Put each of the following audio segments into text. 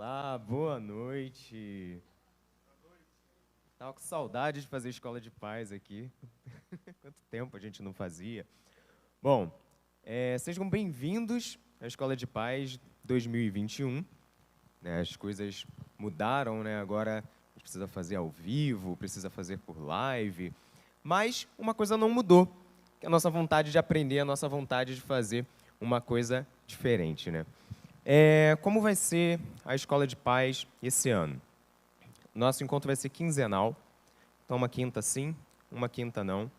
Olá, boa noite. Tava com saudade de fazer escola de paz aqui. Quanto tempo a gente não fazia. Bom, sejam bem-vindos à Escola de Paz 2021. Né, as coisas mudaram, né? Agora a gente precisa fazer ao vivo, precisa fazer por live. Mas uma coisa não mudou, que é a nossa vontade de aprender, a nossa vontade de fazer uma coisa diferente, né? Como vai ser a Escola de Paz esse ano? Nosso encontro vai ser quinzenal, então uma quinta sim, uma quinta não,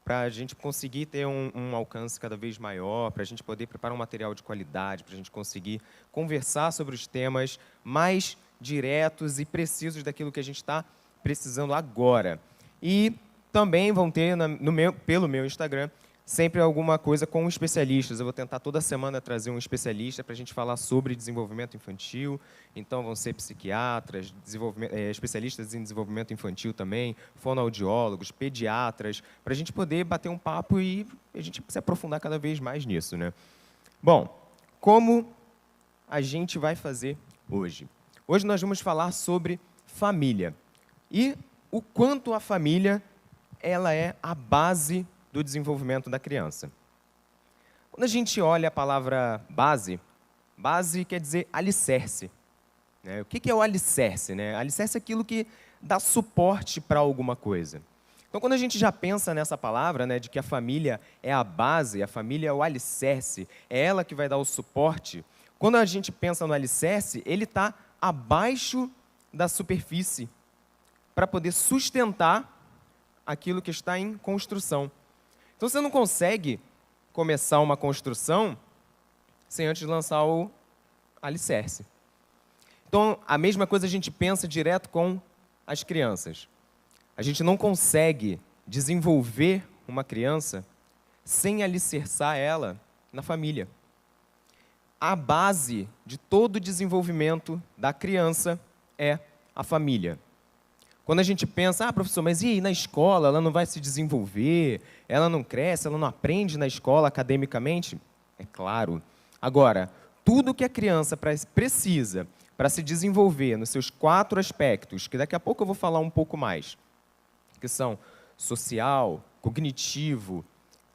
para a gente conseguir ter um alcance cada vez maior, para a gente poder preparar um material de qualidade, para a gente conseguir conversar sobre os temas mais diretos e precisos daquilo que a gente está precisando agora. E também vão ter pelo meu Instagram sempre alguma coisa com especialistas. Eu vou tentar toda semana trazer um especialista para a gente falar sobre desenvolvimento infantil. Então, vão ser psiquiatras, especialistas em desenvolvimento infantil também, fonoaudiólogos, pediatras, para a gente poder bater um papo e a gente se aprofundar cada vez mais nisso, né? Bom, como a gente vai fazer hoje? Hoje nós vamos falar sobre família e o quanto a família ela é a base do desenvolvimento da criança. Quando a gente olha a palavra base, base quer dizer alicerce. Né? O que é o alicerce? Né? Alicerce é aquilo que dá suporte para alguma coisa. Então, quando a gente já pensa nessa palavra, né, de que a família é a base, a família é o alicerce, é ela que vai dar o suporte, quando a gente pensa no alicerce, ele está abaixo da superfície para poder sustentar aquilo que está em construção. Então, você não consegue começar uma construção sem antes lançar o alicerce. Então, a mesma coisa a gente pensa direto com as crianças. A gente não consegue desenvolver uma criança sem alicerçar ela na família. A base de todo o desenvolvimento da criança é a família. Quando a gente pensa, professor, mas e aí na escola? Ela não vai se desenvolver, ela não cresce, ela não aprende na escola academicamente? É claro. Agora, tudo que a criança precisa para se desenvolver nos seus 4 aspectos, que daqui a pouco eu vou falar um pouco mais, que são social, cognitivo,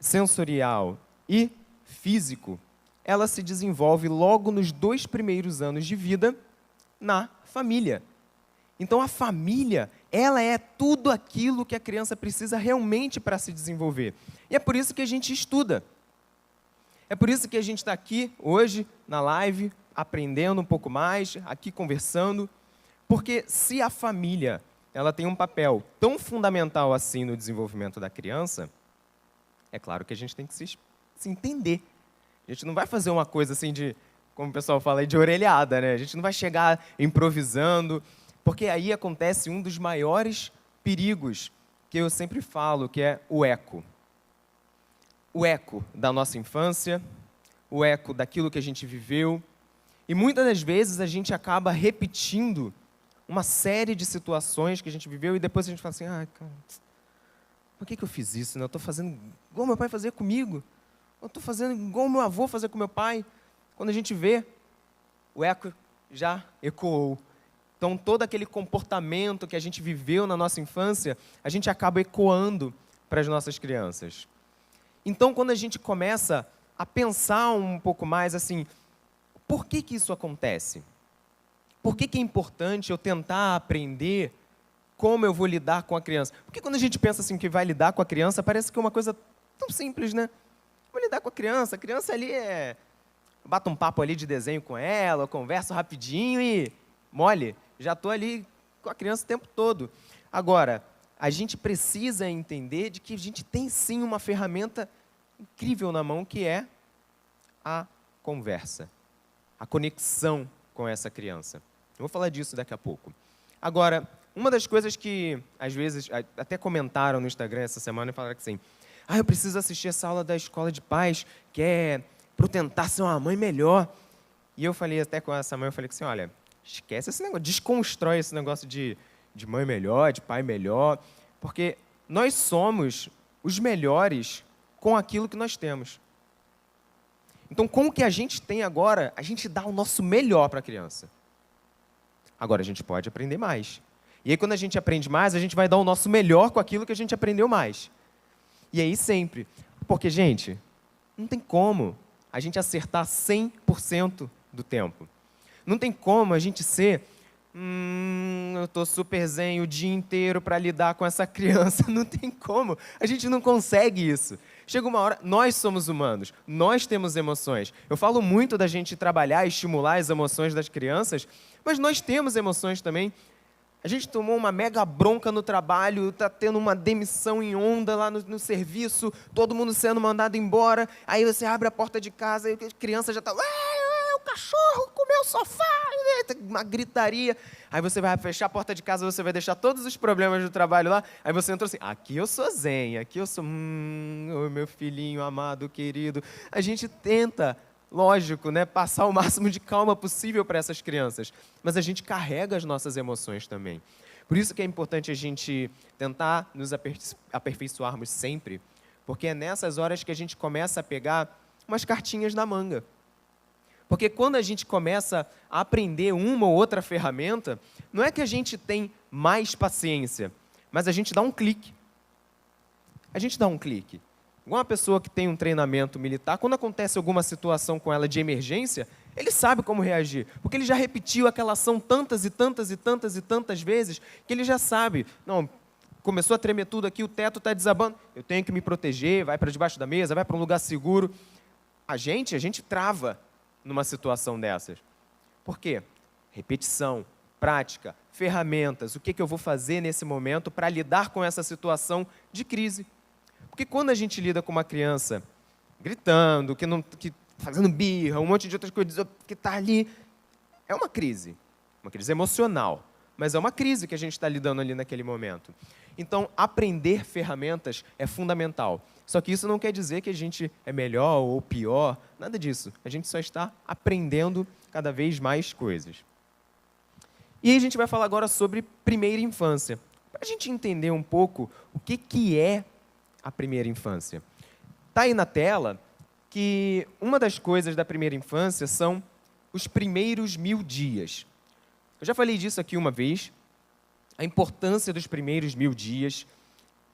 sensorial e físico, ela se desenvolve logo nos 2 primeiros anos de vida na família. Então, a família, ela é tudo aquilo que a criança precisa realmente para se desenvolver. E é por isso que a gente estuda. É por isso que a gente está aqui hoje, na live, aprendendo um pouco mais, aqui conversando. Porque se a família ela tem um papel tão fundamental assim no desenvolvimento da criança, é claro que a gente tem que se entender. A gente não vai fazer uma coisa assim de, como o pessoal fala, de orelhada, né? A gente não vai chegar improvisando. Porque aí acontece um dos maiores perigos que eu sempre falo, que é o eco. O eco da nossa infância, o eco daquilo que a gente viveu. E muitas das vezes a gente acaba repetindo uma série de situações que a gente viveu e depois a gente fala assim, cara, por que eu fiz isso? Né? Eu estou fazendo igual meu pai fazia comigo. Eu estou fazendo igual meu avô fazia com meu pai. Quando a gente vê, o eco já ecoou. Então, todo aquele comportamento que a gente viveu na nossa infância, a gente acaba ecoando para as nossas crianças. Então, quando a gente começa a pensar um pouco mais assim, por que isso acontece? Por que é importante eu tentar aprender como eu vou lidar com a criança? Porque quando a gente pensa assim que vai lidar com a criança, parece que é uma coisa tão simples, né? Vou lidar com a criança ali bato um papo ali de desenho com ela, converso rapidinho e mole. Já estou ali com a criança o tempo todo. Agora, a gente precisa entender de que a gente tem sim uma ferramenta incrível na mão, que é a conversa, a conexão com essa criança. Eu vou falar disso daqui a pouco. Agora, uma das coisas que, às vezes, até comentaram no Instagram essa semana e falaram que assim, eu preciso assistir essa aula da Escola de Paz, que é para eu tentar ser uma mãe melhor. E eu falei até com essa mãe, eu falei assim, olha, esquece esse negócio, desconstrói esse negócio de mãe melhor, de pai melhor, porque nós somos os melhores com aquilo que nós temos. Então, com o que a gente tem agora, a gente dá o nosso melhor para a criança. Agora, a gente pode aprender mais. E aí, quando a gente aprende mais, a gente vai dar o nosso melhor com aquilo que a gente aprendeu mais. E aí, sempre. Porque, gente, não tem como a gente acertar 100% do tempo. Não tem como a gente ser... eu estou super zen o dia inteiro para lidar com essa criança. Não tem como. A gente não consegue isso. Chega uma hora, nós somos humanos, nós temos emoções. Eu falo muito da gente trabalhar e estimular as emoções das crianças, mas nós temos emoções também. A gente tomou uma mega bronca no trabalho, está tendo uma demissão em onda lá no serviço, todo mundo sendo mandado embora, aí você abre a porta de casa e a criança já está... o cachorro comeu o sofá, uma gritaria. Aí você vai fechar a porta de casa, você vai deixar todos os problemas do trabalho lá. Aí você entrou assim, aqui eu sou zen, aqui eu sou, meu filhinho amado, querido. A gente tenta, lógico, né, passar o máximo de calma possível para essas crianças. Mas a gente carrega as nossas emoções também. Por isso que é importante a gente tentar nos aperfeiçoarmos sempre, porque é nessas horas que a gente começa a pegar umas cartinhas na manga. Porque quando a gente começa a aprender uma ou outra ferramenta, não é que a gente tem mais paciência, mas a gente dá um clique. A gente dá um clique. Igual uma pessoa que tem um treinamento militar, quando acontece alguma situação com ela de emergência, ele sabe como reagir, porque ele já repetiu aquela ação tantas e tantas e tantas e tantas vezes, que ele já sabe, não, começou a tremer tudo aqui, o teto está desabando, eu tenho que me proteger, vai para debaixo da mesa, vai para um lugar seguro. A gente trava numa situação dessas. Por quê? Repetição, prática, ferramentas, o que eu vou fazer nesse momento para lidar com essa situação de crise. Porque quando a gente lida com uma criança gritando, que fazendo birra, um monte de outras coisas, que está ali, é uma crise emocional, mas é uma crise que a gente está lidando ali naquele momento. Então, aprender ferramentas é fundamental. Só que isso não quer dizer que a gente é melhor ou pior, nada disso. A gente só está aprendendo cada vez mais coisas. E aí a gente vai falar agora sobre primeira infância. Para a gente entender um pouco o que é a primeira infância. Está aí na tela que uma das coisas da primeira infância são os primeiros 1000 dias. Eu já falei disso aqui uma vez. A importância dos primeiros 1000 dias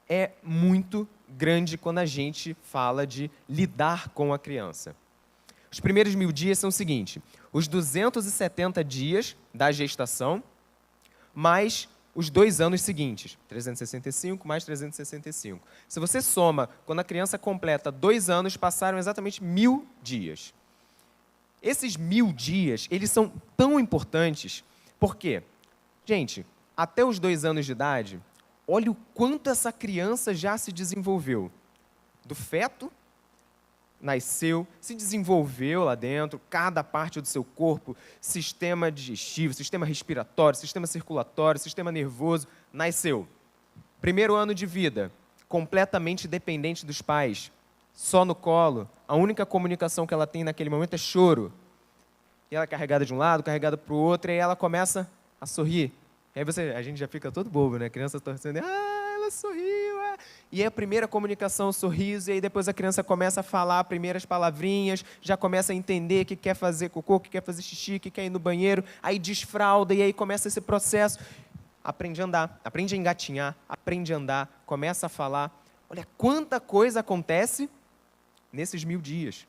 é muito grande quando a gente fala de lidar com a criança. Os primeiros 1000 dias são o seguinte, os 270 dias da gestação, mais os 2 anos seguintes, 365 mais 365. Se você soma, quando a criança completa 2 anos, passaram exatamente 1000 dias. Esses 1000 dias, eles são tão importantes, por quê? Gente, até os 2 anos de idade, olha o quanto essa criança já se desenvolveu. Do feto, nasceu, se desenvolveu lá dentro, cada parte do seu corpo, sistema digestivo, sistema respiratório, sistema circulatório, sistema nervoso, nasceu. Primeiro ano de vida, completamente dependente dos pais, só no colo, a única comunicação que ela tem naquele momento é choro. E ela é carregada de um lado, carregada para o outro, e aí ela começa a sorrir. E aí a gente já fica todo bobo, né? A criança torcendo, ela sorriu. E aí a primeira comunicação, o sorriso, e aí depois a criança começa a falar primeiras palavrinhas, já começa a entender que quer fazer cocô, que quer fazer xixi, que quer ir no banheiro, aí desfralda, e aí começa esse processo. Aprende a andar, aprende a engatinhar, aprende a andar, começa a falar. Olha quanta coisa acontece nesses 1000 dias.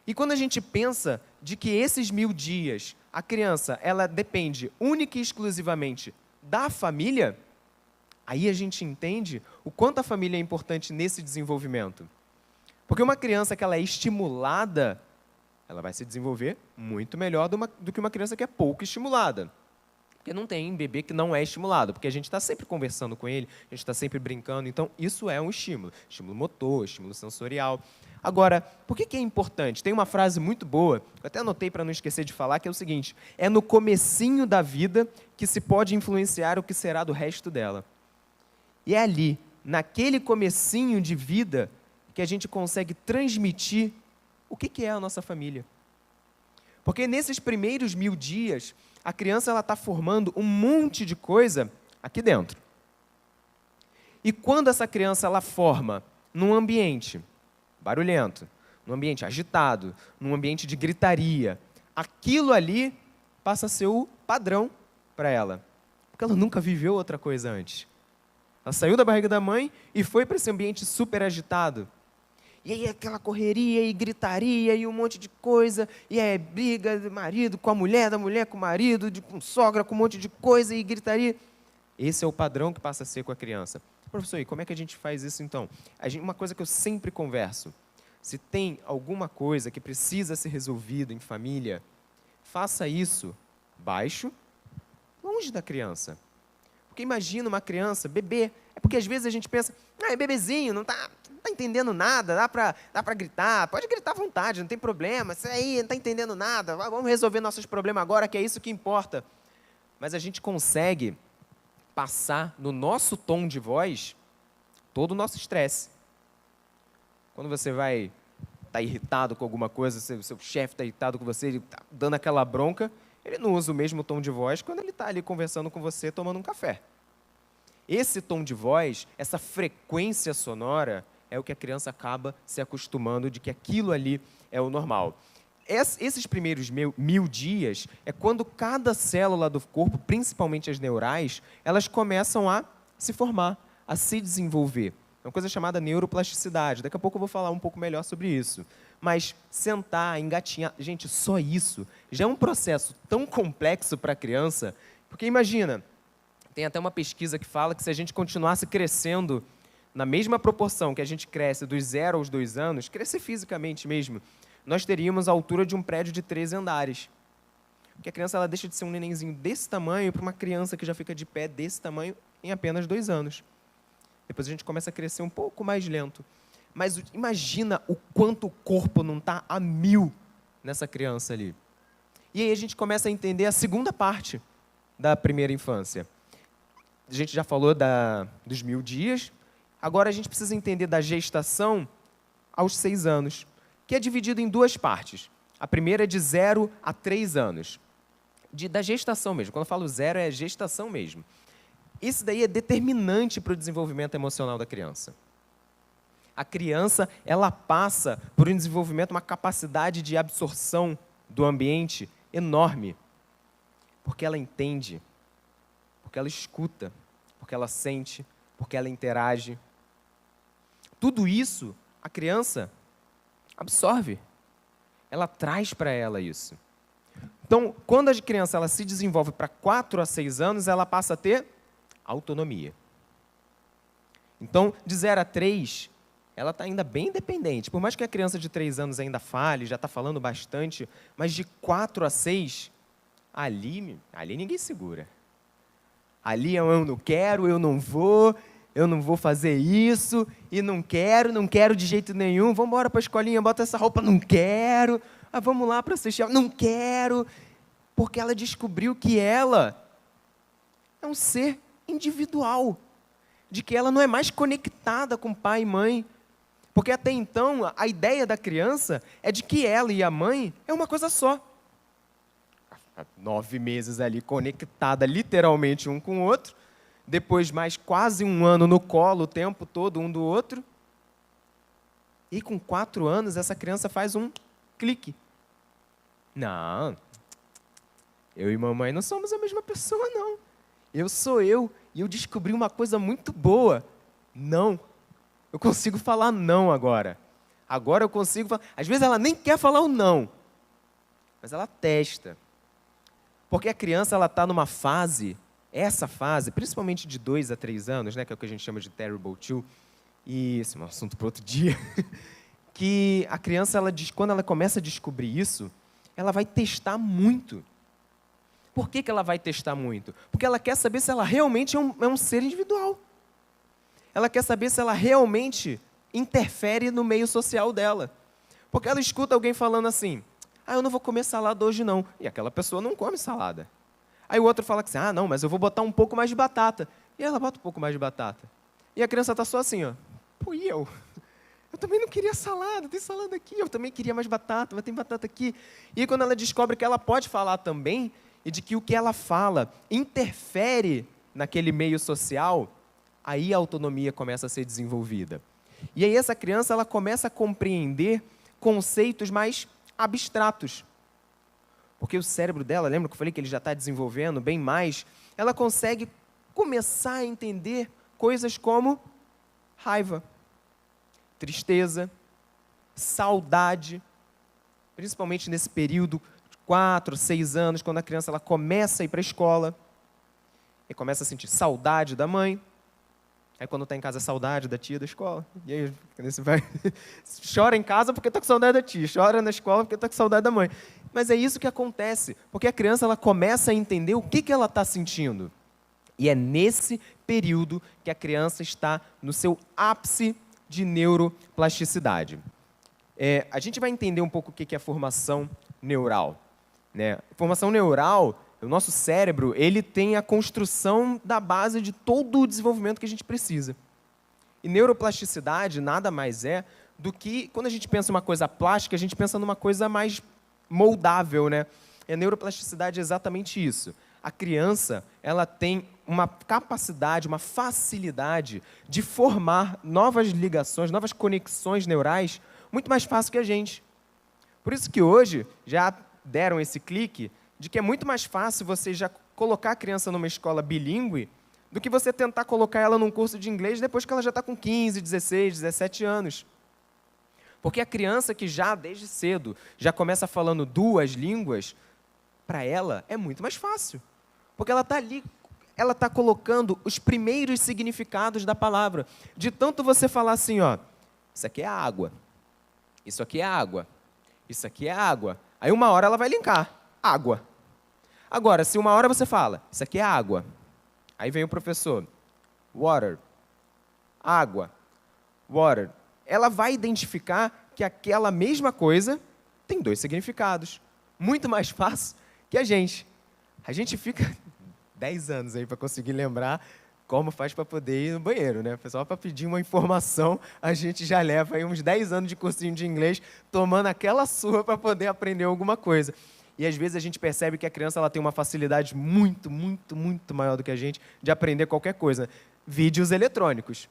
E quando a gente pensa de que esses 1000 dias, a criança, ela depende única e exclusivamente da família, aí a gente entende o quanto a família é importante nesse desenvolvimento. Porque uma criança que ela é estimulada, ela vai se desenvolver muito melhor do que uma criança que é pouco estimulada. Porque não tem bebê que não é estimulado, porque a gente está sempre conversando com ele, a gente está sempre brincando, então isso é um estímulo. Estímulo motor, estímulo sensorial. Agora, por que é importante? Tem uma frase muito boa, eu até anotei para não esquecer de falar, que é o seguinte, é no comecinho da vida que se pode influenciar o que será do resto dela. E é ali, naquele comecinho de vida, que a gente consegue transmitir o que é a nossa família. Porque nesses primeiros 1000 dias, a criança está formando um monte de coisa aqui dentro. E quando essa criança ela forma num ambiente barulhento, num ambiente agitado, num ambiente de gritaria, aquilo ali passa a ser o padrão para ela, porque ela nunca viveu outra coisa antes. Ela saiu da barriga da mãe e foi para esse ambiente super agitado. E aí aquela correria e gritaria e um monte de coisa, e é briga do marido com a mulher, da mulher com o marido, com sogra, com um monte de coisa e gritaria. Esse é o padrão que passa a ser com a criança. Professor, e como é que a gente faz isso então? Uma coisa que eu sempre converso, se tem alguma coisa que precisa ser resolvida em família, faça isso baixo, longe da criança. Porque imagina uma criança, bebê, é porque às vezes a gente pensa, é bebezinho, não está entendendo nada, dá para gritar, pode gritar à vontade, não tem problema, isso aí não está entendendo nada, vamos resolver nossos problemas agora, que é isso que importa. Mas a gente consegue passar no nosso tom de voz todo o nosso estresse. Quando você vai estar irritado com alguma coisa, seu chefe está irritado com você, ele está dando aquela bronca, ele não usa o mesmo tom de voz quando ele está ali conversando com você, tomando um café. Esse tom de voz, essa frequência sonora, é o que a criança acaba se acostumando de que aquilo ali é o normal. Esses primeiros 1000 dias é quando cada célula do corpo, principalmente as neurais, elas começam a se formar, a se desenvolver. É uma coisa chamada neuroplasticidade. Daqui a pouco eu vou falar um pouco melhor sobre isso. Mas sentar, engatinhar... Gente, só isso já é um processo tão complexo para a criança, porque imagina, tem até uma pesquisa que fala que se a gente continuasse crescendo na mesma proporção que a gente cresce dos 0 aos 2 anos, crescer fisicamente mesmo, nós teríamos a altura de um prédio de 13 andares. Porque a criança ela deixa de ser um nenenzinho desse tamanho para uma criança que já fica de pé desse tamanho em apenas 2 anos. Depois a gente começa a crescer um pouco mais lento. Mas imagina o quanto o corpo não está a 1000 nessa criança ali. E aí a gente começa a entender a segunda parte da primeira infância. A gente já falou dos 1000 dias, agora a gente precisa entender da gestação aos 6 anos, que é dividido em 2 partes. A primeira é de 0 a 3 anos. Da gestação mesmo. Quando eu falo 0, é gestação mesmo. Isso daí é determinante para o desenvolvimento emocional da criança. A criança, ela passa por um desenvolvimento, uma capacidade de absorção do ambiente enorme. Porque ela entende, porque ela escuta, porque ela sente, porque ela interage. Tudo isso, a criança absorve. Ela traz para ela isso. Então, quando a criança ela se desenvolve para 4 a 6 anos, ela passa a ter autonomia. Então, de 0 a 3, ela está ainda bem independente. Por mais que a criança de 3 anos ainda fale, já está falando bastante, mas de 4 a 6, ali ninguém segura. Ali eu não quero, eu não vou fazer isso, e não quero de jeito nenhum, vamos embora para a escolinha, bota essa roupa, não quero, vamos lá para assistir, não quero, porque ela descobriu que ela é um ser individual, de que ela não é mais conectada com pai e mãe, porque até então a ideia da criança é de que ela e a mãe é uma coisa só. 9 meses ali conectada literalmente um com o outro, depois mais quase 1 ano no colo o tempo todo um do outro, e com 4 anos essa criança faz um clique. Não, eu e mamãe não somos a mesma pessoa não. Eu sou eu, e eu descobri uma coisa muito boa. Não. Eu consigo falar não agora. Agora eu consigo falar... Às vezes ela nem quer falar o não, mas ela testa. Porque a criança ela está numa fase, essa fase, principalmente de 2 a 3 anos, né, que é o que a gente chama de terrible two, e esse é um assunto para outro dia, que a criança, quando ela começa a descobrir isso, ela vai testar muito. Por que ela vai testar muito? Porque ela quer saber se ela realmente é um ser individual. Ela quer saber se ela realmente interfere no meio social dela. Porque ela escuta alguém falando assim, eu não vou comer salada hoje não. E aquela pessoa não come salada. Aí o outro fala assim, não, mas eu vou botar um pouco mais de batata. E ela bota um pouco mais de batata. E a criança está só assim, pô, e eu? Eu também não queria salada, tem salada aqui. Eu também queria mais batata, mas tem batata aqui. E aí, quando ela descobre que ela pode falar também, e de que o que ela fala interfere naquele meio social, aí a autonomia começa a ser desenvolvida. E aí essa criança ela começa a compreender conceitos mais abstratos. porque o cérebro dela, lembra que eu falei que ele já está desenvolvendo bem mais, ela consegue começar a entender coisas como raiva, tristeza, saudade, principalmente nesse período de 4, 6 anos, quando a criança ela começa a ir para a escola, e começa a sentir saudade da mãe. Aí quando está em casa, saudade da tia da escola. E aí você vai chora em casa porque está com saudade da tia, chora na escola porque está com saudade da mãe. Mas é isso que acontece, porque a criança ela começa a entender o que ela está sentindo. E é nesse período que a criança está no seu ápice de neuroplasticidade. A gente vai entender um pouco o que é formação neural, né? Formação neural, o nosso cérebro, ele tem a construção da base de todo o desenvolvimento que a gente precisa. E neuroplasticidade nada mais é do que, quando a gente pensa em uma coisa plástica, a gente pensa numa coisa mais moldável, né? E a neuroplasticidade é exatamente isso. A criança, ela tem uma capacidade, uma facilidade de formar novas ligações, novas conexões neurais muito mais fácil que a gente. Por isso que hoje já deram esse clique de que é muito mais fácil você já colocar a criança numa escola bilíngue do que você tentar colocar ela num curso de inglês depois que ela já está com 15, 16, 17 anos. Porque a criança que já, desde cedo, já começa falando 2 línguas, para ela é muito mais fácil. Porque ela está ali, ela está colocando os primeiros significados da palavra. De tanto você falar assim, ó, isso aqui é água, isso aqui é água, isso aqui é água. Aí uma hora ela vai linkar, água. Agora, se uma hora você fala, isso aqui é água, aí vem o professor, water, água, water. Ela vai identificar que aquela mesma coisa tem 2 significados. Muito mais fácil que a gente. A gente fica 10 anos aí para conseguir lembrar como faz para poder ir no banheiro, né? Só para pedir uma informação, a gente já leva aí uns 10 anos de cursinho de inglês tomando aquela surra para poder aprender alguma coisa. E às vezes a gente percebe que a criança ela tem uma facilidade muito, muito, muito maior do que a gente de aprender qualquer coisa. Vídeos eletrônicos.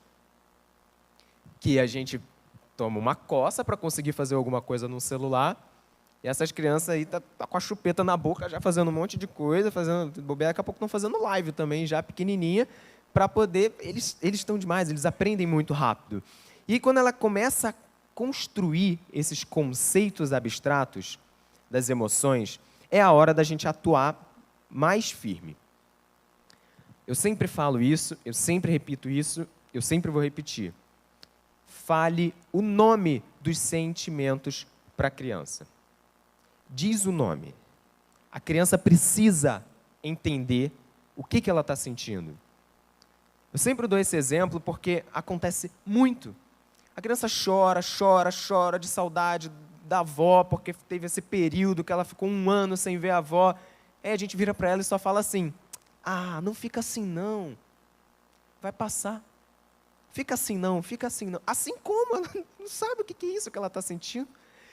Que a gente toma uma coça para conseguir fazer alguma coisa no celular, e essas crianças aí tá com a chupeta na boca, já fazendo um monte de coisa, fazendo bobeira, daqui a pouco estão fazendo live também, já pequenininha, para poder... Eles estão demais, eles aprendem muito rápido. E quando ela começa a construir esses conceitos abstratos das emoções, é a hora da gente atuar mais firme. Eu sempre falo isso, eu sempre repito isso, eu sempre vou repetir. Fale o nome dos sentimentos para a criança. Diz o nome. A criança precisa entender o que ela está sentindo. Eu sempre dou esse exemplo porque acontece muito. A criança chora, chora, chora de saudade da avó, porque teve esse período que ela ficou 1 ano sem ver a avó. Aí a gente vira para ela e só fala assim, não fica assim não, vai passar. Fica assim não, fica assim não. Assim como? Ela não sabe o que é isso que ela está sentindo.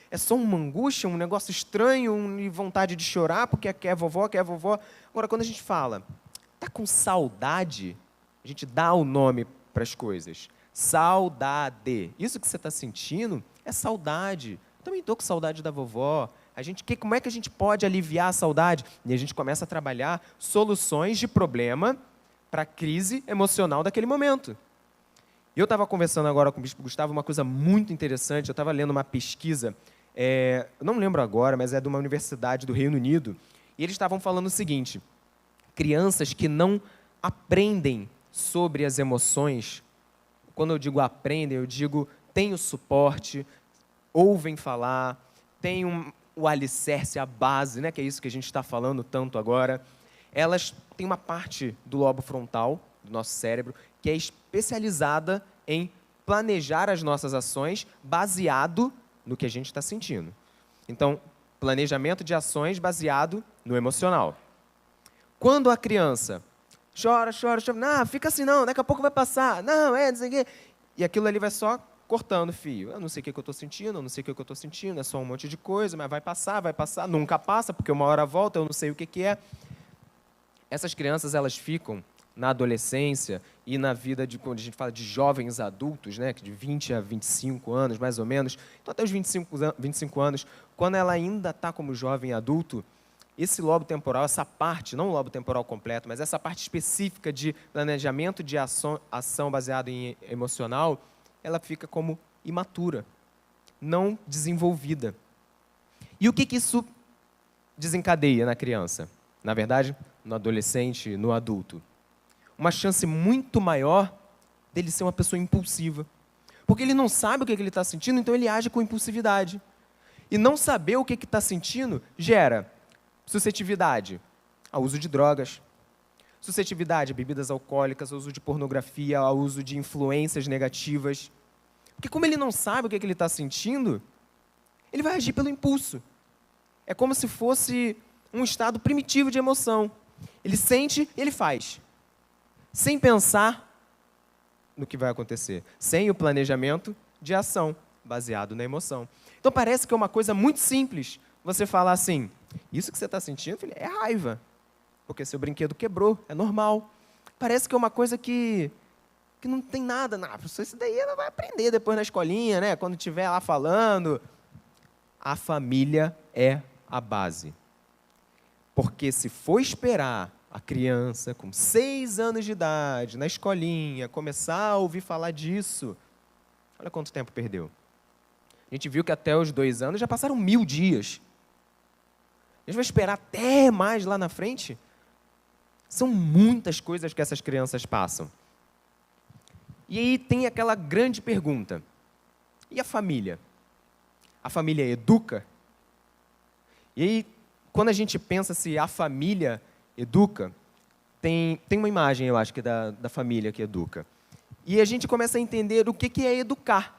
É só uma angústia, um negócio estranho, vontade de chorar, porque quer vovó, quer vovó. Agora, quando a gente fala, está com saudade, a gente dá o nome para as coisas. Saudade. Isso que você está sentindo é saudade. Eu também estou com saudade da vovó. Como é que a gente pode aliviar a saudade? E a gente começa a trabalhar soluções de problema para a crise emocional daquele momento. E eu estava conversando agora com o Bispo Gustavo uma coisa muito interessante. Eu estava lendo uma pesquisa, eu não lembro agora, mas é de uma universidade do Reino Unido, e eles estavam falando o seguinte, crianças que não aprendem sobre as emoções, quando eu digo aprendem, eu digo têm o suporte, ouvem falar, têm o alicerce, a base, né, que é isso que a gente está falando tanto agora, elas têm uma parte do lobo frontal, do nosso cérebro, que é especializada em planejar as nossas ações baseado no que a gente está sentindo. Então, planejamento de ações baseado no emocional. Quando a criança chora, chora, chora, não, fica assim não, daqui a pouco vai passar, não sei o quê, e aquilo ali vai só cortando o fio. Eu não sei o que eu estou sentindo, eu não sei o que eu estou sentindo, é só um monte de coisa, mas vai passar, nunca passa, porque uma hora volta, eu não sei o que é. Essas crianças, elas ficam na adolescência e na vida, quando a gente fala de jovens adultos, né, de 20 a 25 anos, mais ou menos, então até os 25 anos, quando ela ainda está como jovem adulto, esse lobo temporal, essa parte, não o lobo temporal completo, mas essa parte específica de planejamento de ação baseado em emocional, ela fica como imatura, não desenvolvida. E o que isso desencadeia na criança? Na verdade, no adolescente, no adulto. Uma chance muito maior dele ser uma pessoa impulsiva. Porque ele não sabe o que ele está sentindo, então ele age com impulsividade. E não saber o que está sentindo gera suscetividade ao uso de drogas, suscetividade a bebidas alcoólicas, ao uso de pornografia, ao uso de influências negativas. Porque como ele não sabe o que ele está sentindo, ele vai agir pelo impulso. É como se fosse um estado primitivo de emoção. Ele sente e ele faz, sem pensar no que vai acontecer, sem o planejamento de ação, baseado na emoção. Então parece que é uma coisa muito simples você falar assim, isso que você está sentindo, filho, é raiva, porque seu brinquedo quebrou, é normal. Parece que é uma coisa que não tem nada, não, professor, isso daí ela vai aprender depois na escolinha, né? Quando estiver lá falando. A família é a base. Porque se for esperar a criança com 6 anos de idade, na escolinha, começar a ouvir falar disso, olha quanto tempo perdeu. A gente viu que até os 2 anos já passaram 1000 dias. A gente vai esperar até mais lá na frente? São muitas coisas que essas crianças passam. E aí tem aquela grande pergunta. E a família? A família educa? E aí, quando a gente pensa se a família educa, tem uma imagem, eu acho, que da família que educa. E a gente começa a entender o que é educar.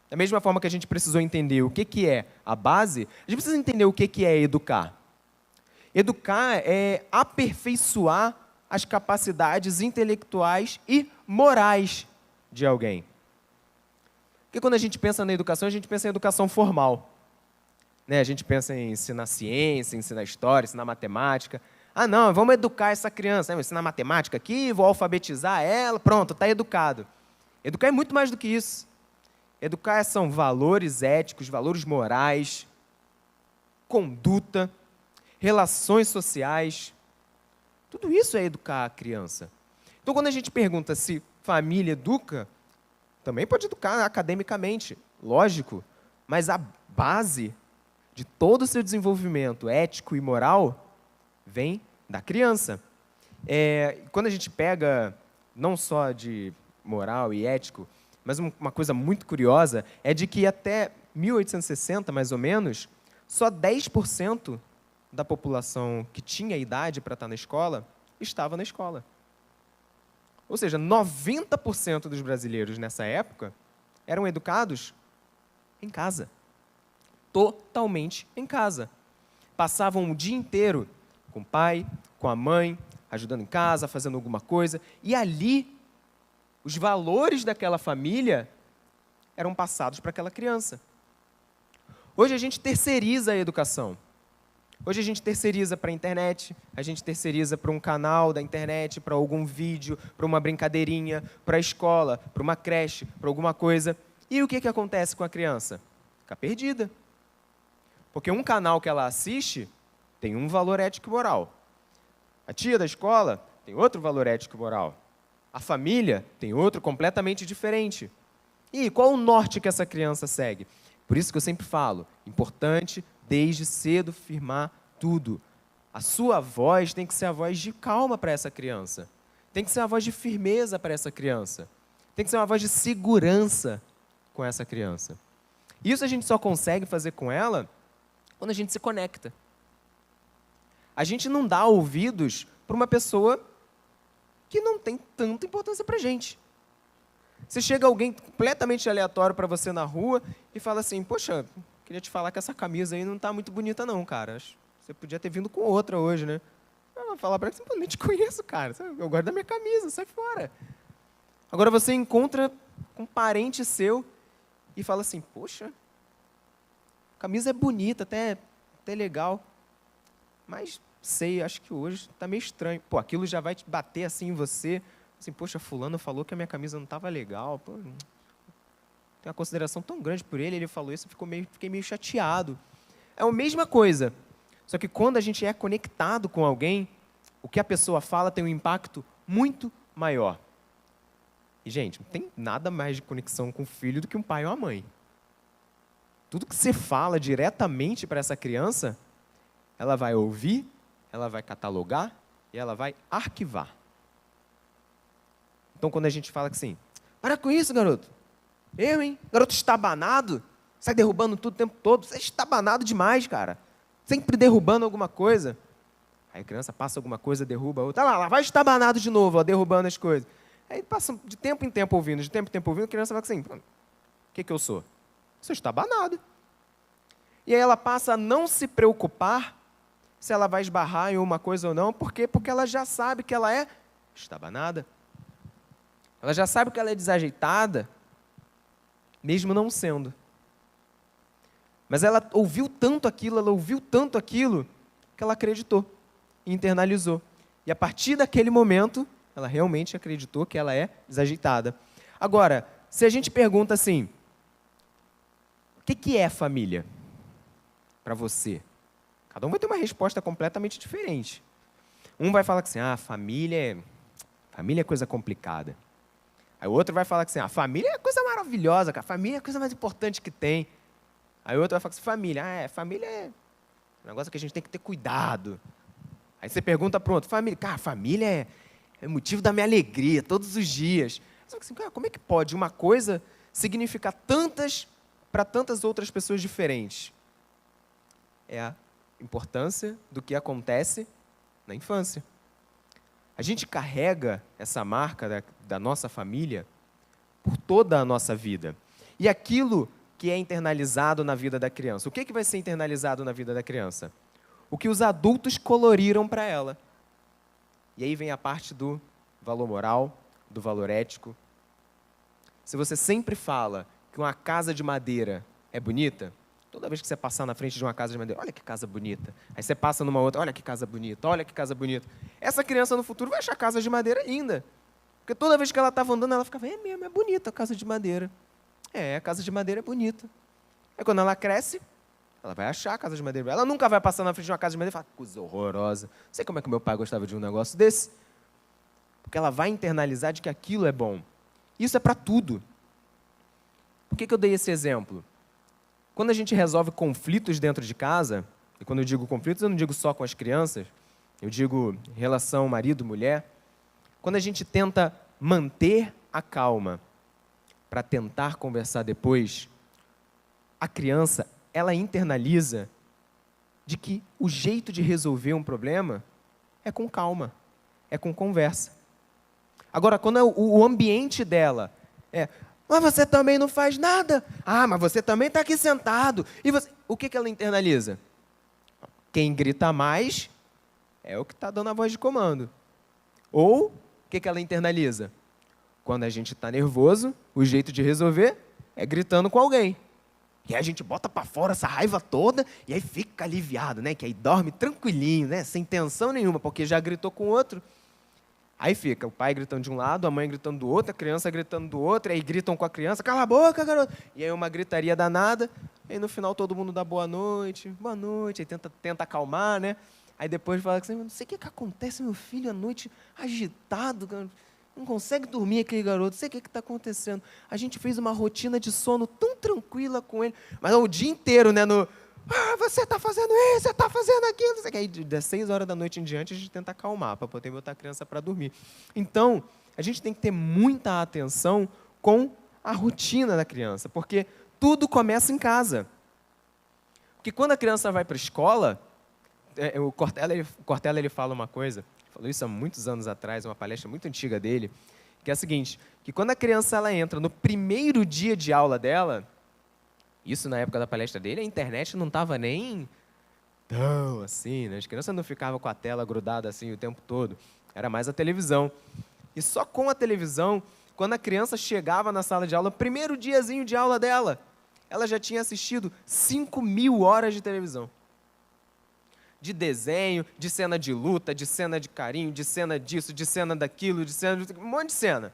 Da mesma forma que a gente precisou entender o que é a base, a gente precisa entender o que é educar. Educar é aperfeiçoar as capacidades intelectuais e morais de alguém. Porque quando a gente pensa na educação, a gente pensa em educação formal. Né? A gente pensa em ensinar ciência, ensinar história, ensinar matemática. Ah, não, vamos educar essa criança. Vou ensinar matemática aqui, vou alfabetizar ela, pronto, está educado. Educar é muito mais do que isso. Educar são valores éticos, valores morais, conduta, relações sociais. Tudo isso é educar a criança. Então, quando a gente pergunta se família educa, também pode educar academicamente, lógico, mas a base de todo o seu desenvolvimento ético e moral vem da criança. Quando a gente pega, não só de moral e ético, mas uma coisa muito curiosa é de que até 1860, mais ou menos, só 10% da população que tinha idade para estar na escola estava na escola. Ou seja, 90% dos brasileiros nessa época eram educados em casa. Totalmente em casa. Passavam o dia inteiro com o pai, com a mãe, ajudando em casa, fazendo alguma coisa. E ali, os valores daquela família eram passados para aquela criança. Hoje a gente terceiriza a educação. Hoje a gente terceiriza para a internet, a gente terceiriza para um canal da internet, para algum vídeo, para uma brincadeirinha, para a escola, para uma creche, para alguma coisa. E o que acontece com a criança? Fica perdida. Porque um canal que ela assiste tem um valor ético e moral. A tia da escola tem outro valor ético e moral. A família tem outro completamente diferente. E qual o norte que essa criança segue? Por isso que eu sempre falo, importante desde cedo firmar tudo. A sua voz tem que ser a voz de calma para essa criança. Tem que ser a voz de firmeza para essa criança. Tem que ser uma voz de segurança com essa criança. Isso a gente só consegue fazer com ela quando a gente se conecta. A gente não dá ouvidos para uma pessoa que não tem tanta importância para a gente. Você chega alguém completamente aleatório para você na rua e fala assim, poxa, queria te falar que essa camisa aí não está muito bonita não, cara. Você podia ter vindo com outra hoje, né? Eu vou falar para ele, eu nem te conheço, cara. Eu gosto da minha camisa, sai fora. Agora você encontra um parente seu e fala assim, poxa, a camisa é bonita, até legal, mas sei, acho que hoje está meio estranho. Pô, aquilo já vai te bater assim em você, assim, poxa, fulano falou que a minha camisa não estava legal, pô, tem uma consideração tão grande por ele, ele falou isso, fiquei meio chateado. É a mesma coisa, Só que quando a gente é conectado com alguém, o que a pessoa fala tem um impacto muito maior. E, gente, não tem nada mais de conexão com o filho do que um pai ou uma mãe. Tudo que você fala diretamente para essa criança, ela vai ouvir, ela vai catalogar e ela vai arquivar. Então, quando a gente fala assim, para com isso, garoto. Hein? Garoto estabanado, sai derrubando tudo o tempo todo. Você é estabanado demais, cara. Sempre derrubando alguma coisa. Aí a criança passa alguma coisa, derruba outra. Lá vai estabanado de novo, ó, derrubando as coisas. Aí passa de tempo em tempo ouvindo, a criança vai assim, o que eu sou? Sou estabanado. E aí ela passa a não se preocupar se ela vai esbarrar em uma coisa ou não. Por quê? Porque ela já sabe que ela é estabanada. Ela já sabe que ela é desajeitada, mesmo não sendo. Mas ela ouviu tanto aquilo, que ela acreditou e internalizou. E a partir daquele momento, ela realmente acreditou que ela é desajeitada. Agora, se a gente pergunta assim, o que é família para você? Cada um vai ter uma resposta completamente diferente. Um vai falar que assim, família é coisa complicada. Aí o outro vai falar que assim, família é coisa maravilhosa, cara. Família é a coisa mais importante que tem. Aí o outro vai falar assim, família é um negócio que a gente tem que ter cuidado. Aí você pergunta para o outro, família é motivo da minha alegria, todos os dias. Você fala assim, cara, como é que pode uma coisa significar para tantas outras pessoas diferentes? É a importância do que acontece na infância. A gente carrega essa marca da nossa família por toda a nossa vida. E aquilo que é internalizado na vida da criança. O que vai ser internalizado na vida da criança? O que os adultos coloriram para ela. E aí vem a parte do valor moral, do valor ético. Se você sempre fala que uma casa de madeira é bonita, toda vez que você passar na frente de uma casa de madeira, olha que casa bonita. Aí você passa numa outra, olha que casa bonita, olha que casa bonita. Essa criança no futuro vai achar a casa de madeira linda. Porque toda vez que ela estava andando, ela ficava, é mesmo, é bonita a casa de madeira. A casa de madeira é bonita. Aí quando ela cresce, ela vai achar a casa de madeira. Ela nunca vai passar na frente de uma casa de madeira e falar, coisa horrorosa. Não sei como é que meu pai gostava de um negócio desse. Porque ela vai internalizar de que aquilo é bom. Isso é para tudo. Por que eu dei esse exemplo? Quando a gente resolve conflitos dentro de casa, e quando eu digo conflitos, eu não digo só com as crianças, eu digo relação marido-mulher, quando a gente tenta manter a calma para tentar conversar depois, a criança, ela internaliza de que o jeito de resolver um problema é com calma, é com conversa. Agora, quando o ambiente dela mas você também não faz nada. Mas você também está aqui sentado. E você... O que ela internaliza? Quem grita mais é o que está dando a voz de comando. Ou, o que ela internaliza? Quando a gente está nervoso, o jeito de resolver é gritando com alguém. E aí a gente bota para fora essa raiva toda e aí fica aliviado, né? Que aí dorme tranquilinho, né? Sem tensão nenhuma, porque já gritou com o outro. Aí fica o pai gritando de um lado, a mãe gritando do outro, a criança gritando do outro, aí gritam com a criança, cala a boca, garoto. E aí uma gritaria danada, e aí no final todo mundo dá boa noite, aí tenta acalmar, né? Aí depois fala assim, não sei o que acontece, meu filho, à noite agitado, não consegue dormir aquele garoto, não sei o que está acontecendo. A gente fez uma rotina de sono tão tranquila com ele, mas o dia inteiro, né, você está fazendo isso, você está fazendo aquilo. Não sei o que. Aí, das 6 horas da noite em diante, a gente tenta acalmar, para poder botar a criança para dormir. Então, a gente tem que ter muita atenção com a rotina da criança, porque tudo começa em casa. Porque quando a criança vai para a escola, o Cortella ele fala uma coisa, falou isso há muitos anos atrás, uma palestra muito antiga dele, que é a seguinte, que quando a criança ela entra no primeiro dia de aula dela, isso na época da palestra dele, a internet não estava nem tão assim, né? As crianças não ficavam com a tela grudada assim o tempo todo, era mais a televisão. E só com a televisão, quando a criança chegava na sala de aula, primeiro diazinho de aula dela, ela já tinha assistido 5.000 horas de televisão. De desenho, de cena de luta, de cena de carinho, de cena disso, de cena daquilo, um monte de cena.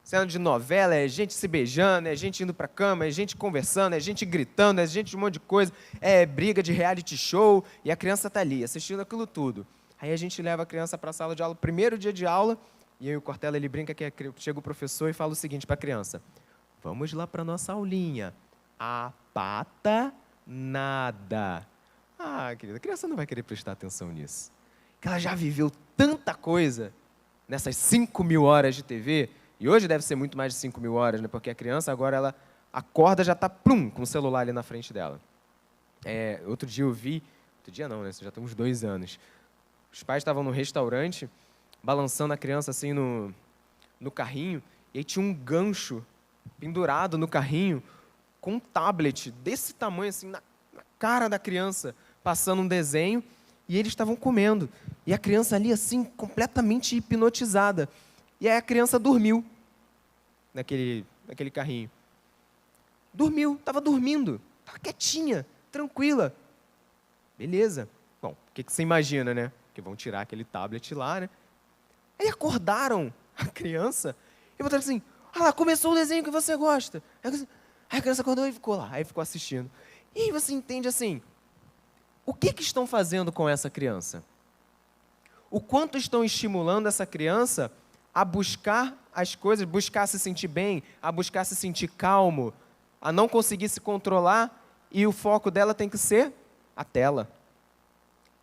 Cena de novela, é gente se beijando, é gente indo pra cama, é gente conversando, é gente gritando, é gente de um monte de coisa, é briga de reality show, e a criança tá ali, assistindo aquilo tudo. Aí a gente leva a criança para a sala de aula, primeiro dia de aula, e aí o Cortella, ele brinca que chega o professor e fala o seguinte para a criança: vamos lá para a nossa aulinha. A pata nada. Ah, querida, a criança não vai querer prestar atenção nisso. Porque ela já viveu tanta coisa nessas 5.000 horas de TV, e hoje deve ser muito mais de 5.000 horas, né? Porque a criança agora ela acorda, já está com o celular ali na frente dela. Outro dia eu vi, outro dia não, né? Já temos 2 anos. Os pais estavam no restaurante, balançando a criança assim no carrinho, e aí tinha um gancho pendurado no carrinho, com um tablet desse tamanho, assim, na cara da criança, passando um desenho, e eles estavam comendo. E a criança ali, assim, completamente hipnotizada. E aí a criança dormiu naquele carrinho. Dormiu, estava dormindo, estava quietinha, tranquila. Beleza. Bom, o que você imagina, né? Que vão tirar aquele tablet lá, né? Aí acordaram a criança e botaram assim: ah lá, começou o desenho que você gosta. Aí a criança acordou e ficou lá, aí ficou assistindo. E aí você entende assim, o que estão fazendo com essa criança? O quanto estão estimulando essa criança a buscar as coisas, buscar se sentir bem, a buscar se sentir calmo, a não conseguir se controlar, e o foco dela tem que ser a tela.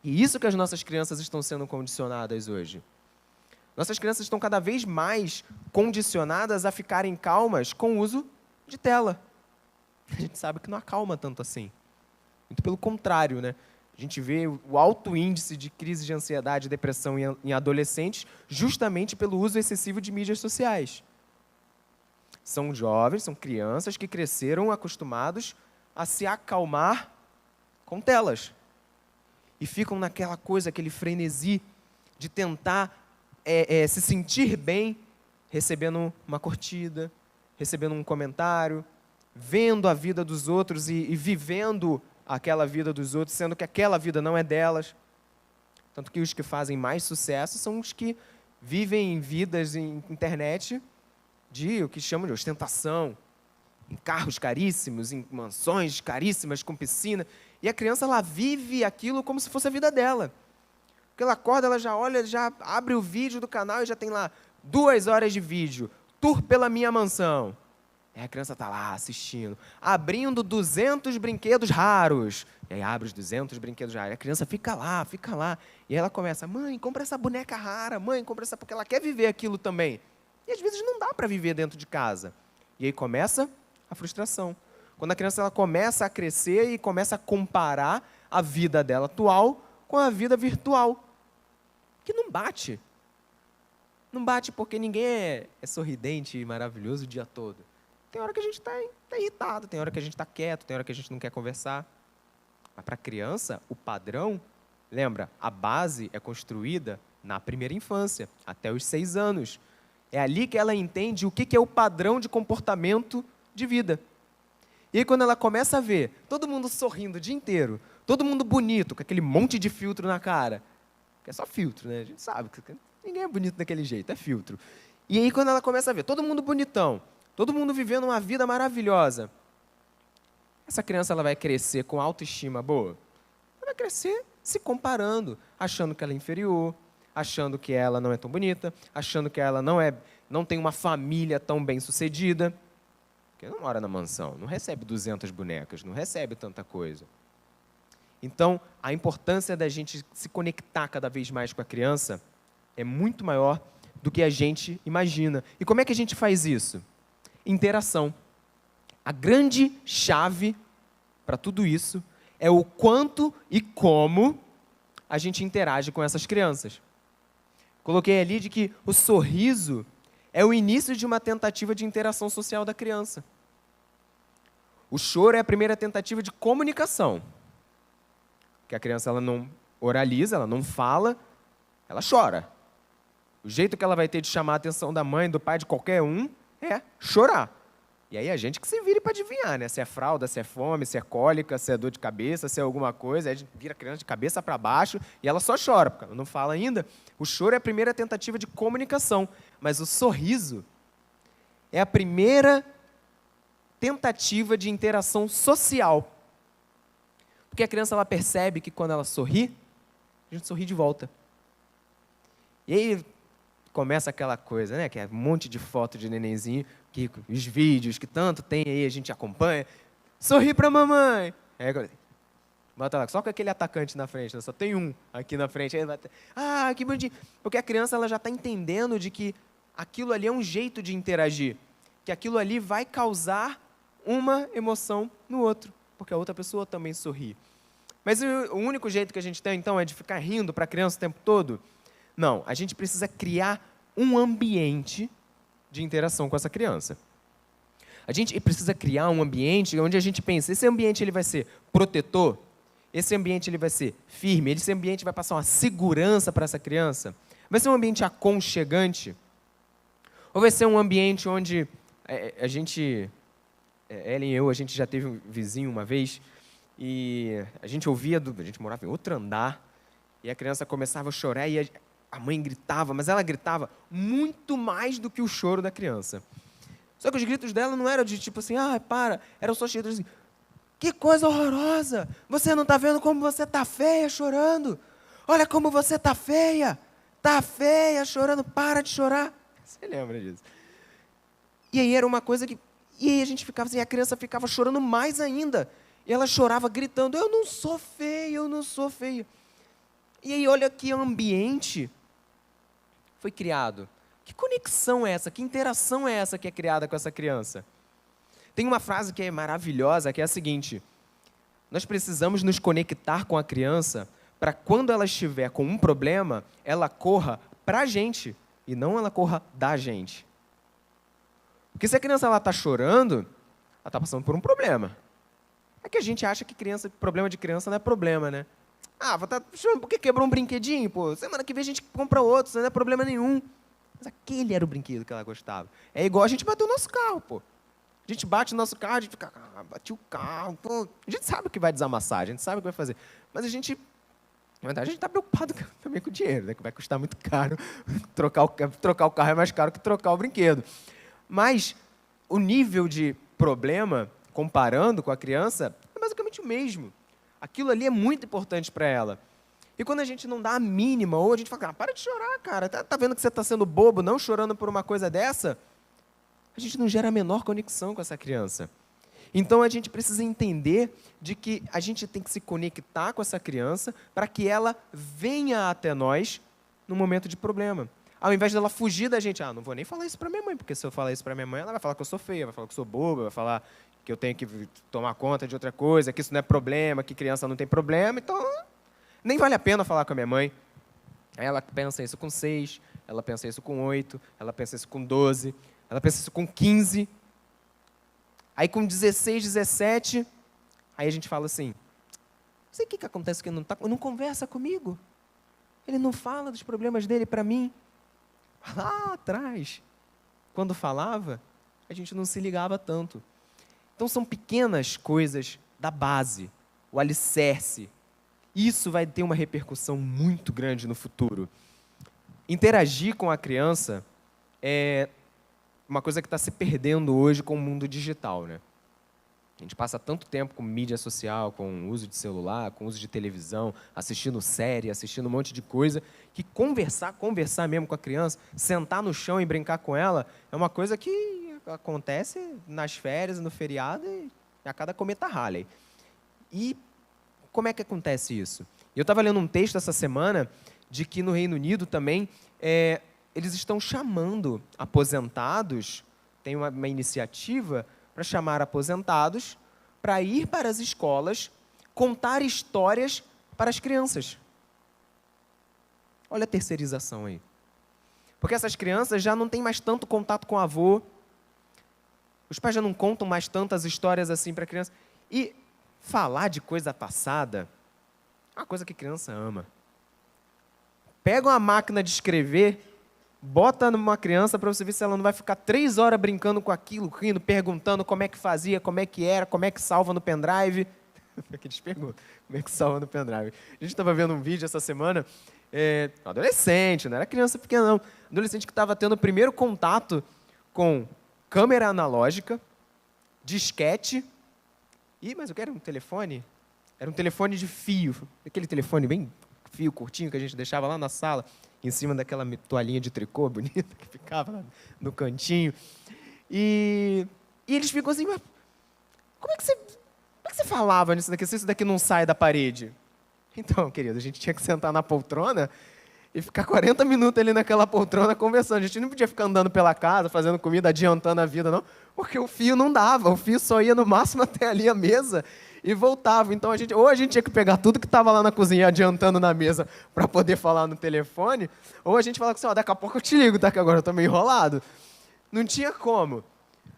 E isso que as nossas crianças estão sendo condicionadas hoje. Nossas crianças estão cada vez mais condicionadas a ficarem calmas com o uso de tela. A gente sabe que não acalma tanto assim. Muito pelo contrário, né? A gente vê o alto índice de crise de ansiedade e depressão em adolescentes justamente pelo uso excessivo de mídias sociais. São jovens, são crianças que cresceram acostumados a se acalmar com telas. E ficam naquela coisa, aquele frenesi de tentar se sentir bem recebendo uma curtida, recebendo um comentário, vendo a vida dos outros e vivendo aquela vida dos outros, sendo que aquela vida não é delas. Tanto que os que fazem mais sucesso são os que vivem vidas em internet de o que chamam de ostentação, em carros caríssimos, em mansões caríssimas, com piscina. E a criança, ela vive aquilo como se fosse a vida dela. Porque ela acorda, ela já olha, já abre o vídeo do canal e já tem lá 2 horas de vídeo. Tour pela minha mansão. E a criança está lá assistindo, abrindo 200 brinquedos raros. E aí abre os 200 brinquedos raros. E a criança fica lá. E aí ela começa: mãe, compra essa boneca rara. Mãe, compra essa, porque ela quer viver aquilo também. E às vezes não dá para viver dentro de casa. E aí começa a frustração. Quando a criança ela começa a crescer e começa a comparar a vida dela atual com a vida virtual. Que não bate. Não bate porque ninguém é sorridente e maravilhoso o dia todo. Tem hora que a gente está irritado, tem hora que a gente está quieto, tem hora que a gente não quer conversar. Mas para a criança, o padrão, lembra, a base é construída na primeira infância, até os 6 anos. É ali que ela entende o que é o padrão de comportamento de vida. E aí, quando ela começa a ver todo mundo sorrindo o dia inteiro, todo mundo bonito, com aquele monte de filtro na cara, que é só filtro, né? A gente sabe que ninguém é bonito daquele jeito, é filtro. E aí, quando ela começa a ver todo mundo bonitão, todo mundo vivendo uma vida maravilhosa, essa criança ela vai crescer com autoestima boa? Ela vai crescer se comparando, achando que ela é inferior, achando que ela não é tão bonita, achando que ela não tem uma família tão bem-sucedida. Porque não mora na mansão, não recebe 200 bonecas, não recebe tanta coisa. Então, a importância da gente se conectar cada vez mais com a criança é muito maior do que a gente imagina. E como é que a gente faz isso? Interação. A grande chave para tudo isso é o quanto e como a gente interage com essas crianças. Coloquei ali de que o sorriso é o início de uma tentativa de interação social da criança. O choro é a primeira tentativa de comunicação. Que a criança ela não oraliza, ela não fala, ela chora. O jeito que ela vai ter de chamar a atenção da mãe, do pai, de qualquer um, é chorar. E aí a gente que se vire para adivinhar, né? Se é fralda, se é fome, se é cólica, se é dor de cabeça, se é alguma coisa. Aí a gente vira a criança de cabeça para baixo e ela só chora, porque ela não fala ainda. O choro é a primeira tentativa de comunicação. Mas o sorriso é a primeira tentativa de interação social. Porque a criança ela percebe que quando ela sorri, a gente sorri de volta. E aí começa aquela coisa, né? Que é um monte de foto de nenenzinho, que os vídeos que tanto tem aí, a gente acompanha. Sorri pra mamãe. Aí, bota lá, só com aquele atacante na frente, né? Só tem um aqui na frente. Aí que bonitinho. Porque a criança ela já está entendendo de que aquilo ali é um jeito de interagir. Que aquilo ali vai causar uma emoção no outro. Porque a outra pessoa também sorri. Mas o único jeito que a gente tem, então, é de ficar rindo para a criança o tempo todo? Não, a gente precisa criar um ambiente de interação com essa criança. A gente precisa criar um ambiente onde a gente pensa, esse ambiente ele vai ser protetor, esse ambiente ele vai ser firme, esse ambiente vai passar uma segurança para essa criança, vai ser um ambiente aconchegante, ou vai ser um ambiente onde a gente, Ellen e eu, a gente já teve um vizinho uma vez, e a gente ouvia, a gente morava em outro andar, e a criança começava a chorar, e a mãe gritava, mas ela gritava muito mais do que o choro da criança. Só que os gritos dela não eram de tipo assim, para, eram só cheios assim, que coisa horrorosa, você não está vendo como você está feia chorando? Olha como você está feia chorando, para de chorar. Você lembra disso? E aí era uma coisa que, e aí a gente ficava assim, a criança ficava chorando mais ainda, e ela chorava gritando, eu não sou feia, eu não sou feia. E aí olha que ambiente foi criado. Que conexão é essa? Que interação é essa que é criada com essa criança? Tem uma frase que é maravilhosa, que é a seguinte: nós precisamos nos conectar com a criança para quando ela estiver com um problema, ela corra para a gente e não ela corra da gente. Porque se a criança está chorando, ela está passando por um problema. É que a gente acha que problema de criança não é problema, né? Vou estar chorando porque quebrou um brinquedinho, pô. Semana que vem a gente compra outro, isso não é problema nenhum. Mas aquele era o brinquedo que ela gostava. É igual a gente bater o nosso carro, pô. A gente bate o nosso carro, a gente fica, bati o carro, pô. A gente sabe o que vai desamassar, a gente sabe o que vai fazer. Mas na verdade, a gente está preocupado também com o dinheiro, né? Que vai custar muito caro. Trocar o carro é mais caro que trocar o brinquedo. Mas o nível de problema, comparando com a criança, é basicamente o mesmo. Aquilo ali é muito importante para ela. E quando a gente não dá a mínima, ou a gente fala, para de chorar, cara, tá vendo que você está sendo bobo, não chorando por uma coisa dessa? A gente não gera a menor conexão com essa criança. Então, a gente precisa entender de que a gente tem que se conectar com essa criança para que ela venha até nós no momento de problema. Ao invés dela fugir da gente, não vou nem falar isso para minha mãe, porque se eu falar isso para minha mãe, ela vai falar que eu sou feia, vai falar que eu sou boba, vai falar que eu tenho que tomar conta de outra coisa, que isso não é problema, que criança não tem problema, então nem vale a pena falar com a minha mãe. Aí ela pensa isso com 6, ela pensa isso com 8, ela pensa isso com 12, ela pensa isso com 15. Aí com 16, 17, aí a gente fala assim, não sei o que acontece que ele não conversa comigo. Ele não fala dos problemas dele para mim. Lá atrás, quando falava, a gente não se ligava tanto. Então são pequenas coisas da base, o alicerce. Isso vai ter uma repercussão muito grande no futuro. Interagir com a criança é uma coisa que está se perdendo hoje com o mundo digital, né? A gente passa tanto tempo com mídia social, com uso de celular, com uso de televisão, assistindo série, assistindo um monte de coisa, que conversar mesmo com a criança, sentar no chão e brincar com ela, é uma coisa que acontece nas férias, no feriado e a cada cometa Halley. E como é que acontece isso? Eu estava lendo um texto essa semana de que no Reino Unido também eles estão chamando aposentados, tem uma iniciativa para chamar aposentados para ir para as escolas contar histórias para as crianças. Olha a terceirização aí. Porque essas crianças já não têm mais tanto contato com o avô, os pais já não contam mais tantas histórias assim para a criança. E falar de coisa passada é uma coisa que criança ama. Pega uma máquina de escrever, bota numa criança para você ver se ela não vai ficar 3 horas brincando com aquilo, rindo, perguntando como é que fazia, como é que era, como é que salva no pendrive. Que eles perguntam, como é que salva no pendrive. A gente estava vendo um vídeo essa semana, um adolescente, não era criança pequena não, adolescente que estava tendo o primeiro contato com câmera analógica, disquete. Mas eu quero um telefone. Era um telefone de fio. Aquele telefone bem fio, curtinho, que a gente deixava lá na sala, em cima daquela toalhinha de tricô bonita que ficava lá no cantinho. E eles ficam assim, mas como é que você falava nisso daqui, se isso daqui não sai da parede? Então, querido, a gente tinha que sentar na poltrona e ficar 40 minutos ali naquela poltrona conversando. A gente não podia ficar andando pela casa, fazendo comida, adiantando a vida, não, porque o fio não dava. O fio só ia no máximo até ali a mesa e voltava. Então, ou a gente tinha que pegar tudo que estava lá na cozinha adiantando na mesa para poder falar no telefone, ou a gente falava assim, daqui a pouco eu te ligo, tá? Que agora eu estou meio enrolado. Não tinha como.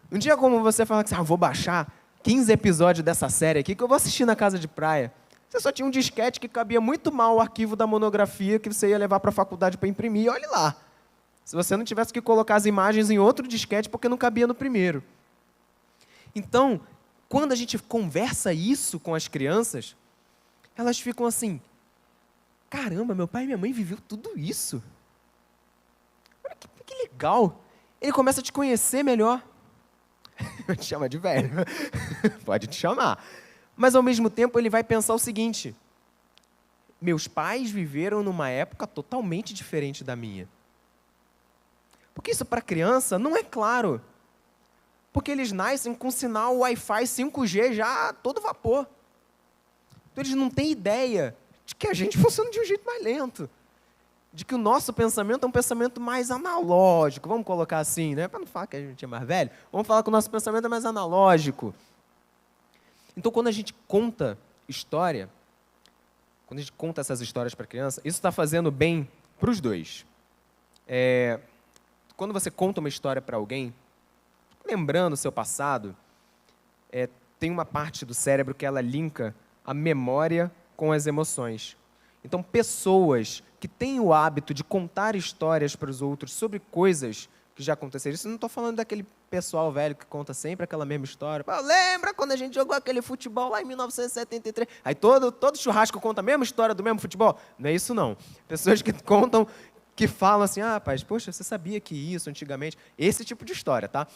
Não tinha como você falar assim, vou baixar 15 episódios dessa série aqui que eu vou assistir na casa de praia. Você só tinha um disquete que cabia muito mal o arquivo da monografia que você ia levar para a faculdade para imprimir, e olhe lá. Se você não tivesse que colocar as imagens em outro disquete porque não cabia no primeiro. Então, quando a gente conversa isso com as crianças, elas ficam assim, caramba, meu pai e minha mãe viveu tudo isso. Olha que legal. Ele começa a te conhecer melhor. Te chama de velho. Pode te chamar. Mas, ao mesmo tempo, ele vai pensar o seguinte, meus pais viveram numa época totalmente diferente da minha. Porque isso, para a criança, não é claro. Porque eles nascem com sinal Wi-Fi 5G já a todo vapor. Então, eles não têm ideia de que a gente funciona de um jeito mais lento. De que o nosso pensamento é um pensamento mais analógico. Vamos colocar assim, né? Para não falar que a gente é mais velho, vamos falar que o nosso pensamento é mais analógico. Então, quando a gente conta história, quando a gente conta essas histórias para a criança, isso está fazendo bem para os dois. Quando você conta uma história para alguém, lembrando o seu passado, tem uma parte do cérebro que ela linka a memória com as emoções. Então, pessoas que têm o hábito de contar histórias para os outros sobre coisas que já aconteceram. Isso eu não estou falando daquele pessoal velho que conta sempre aquela mesma história. Lembra quando a gente jogou aquele futebol lá em 1973? Aí todo churrasco conta a mesma história do mesmo futebol? Não é isso, não. Pessoas que contam, que falam assim, rapaz, poxa, você sabia que isso antigamente... Esse tipo de história, tá?